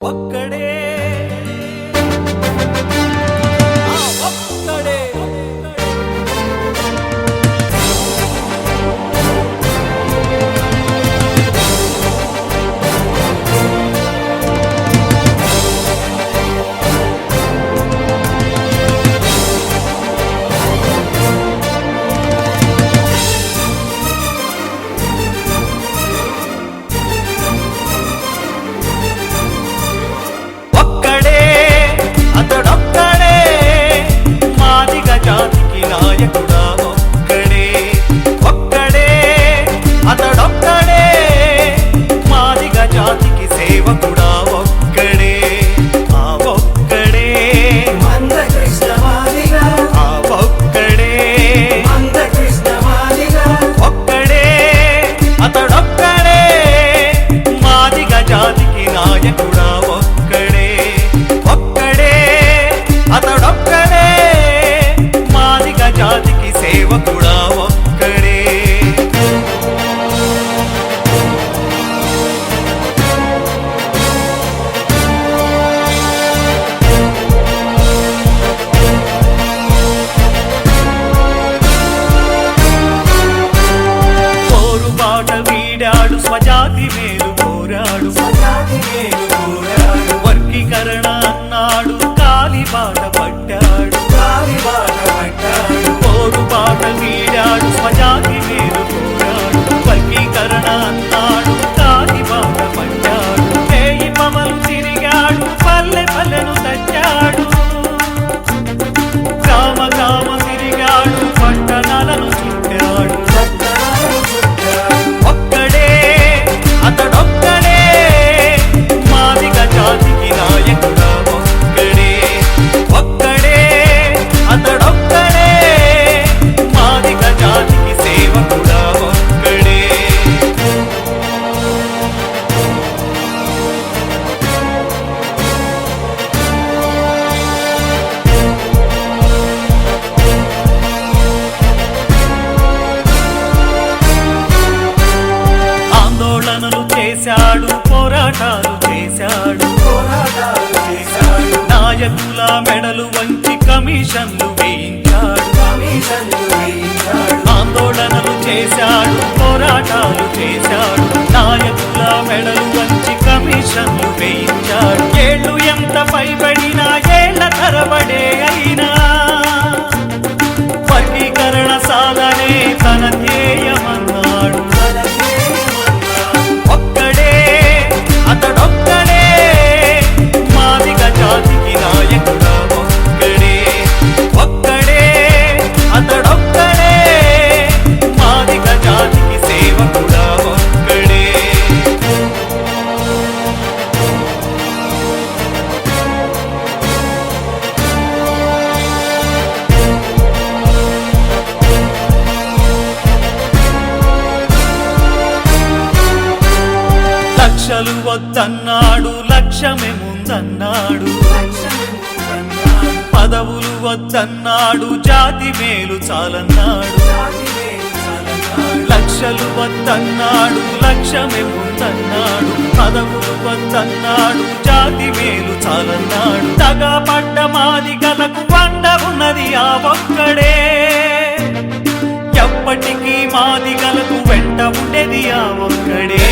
ఒక్కడే స్వజాతి మేలు కోరాడు వర్గీకరణ అన్నాడు కాలిబాట పట్టాడు పోరుబాట వీడాడు స్వజాతి మేలు కోరాడు వర్గీకరణ అన్నాడు కాలిబాట పట్టాడు చేయి పమలు తిరిగాడు పల్లె పల్లెను తెచ్చాడు గ్రామ గ్రామ తిరిగాడు పట్టణాలను చుట్టాడు అతడొక్కడే మాదిగ జాతికి నాయకుడా ఒక్కడే ఒక్కడే అతడొక్కడే మాదిగ జాతికి సేవకుడా ఒక్కడే ఆందోళనలు చేశాడు పోరాటాలు చేశాడు నాయకుల మెడలు వంచి కమిషన్లు వేయించాడు ఆందోళనలు చేశాడు పోరాటాలు చేశాడు నాయకుల మెడలు వంచి కమిషన్లు వేయించాడు ఏళ్ళు ఎంత పైబడినా ఏళ్ల తరబడే అయినా వర్గీకరణ సాధనే తన ధ్యేయమన్నాడు అతడొక్కడే మాదిగ జాతికి నాయకుడా ఒక్కడే ఒక్కడే అతడొక్కడే మాదిగ జాతికి సేవకుడా ఒక్కడే లక్షలు వద్దన్నాడు లక్ష్యమే ముందన్నాడు పదవులు వద్దన్నాడు జాతి మేలు చాలన్నాడు లక్షలు వద్దన్నాడు లక్ష్యమే ముందన్నాడు పదవులు వద్దన్నాడు జాతి మేలు చాలన్నాడు తగా పడ్డ మాదిగలకు వండ ఉన్నది ఆ ఒక్కడే ఎప్పటికీ మాదిగలకు వెంట ఉండేది ఆ ఒక్కడే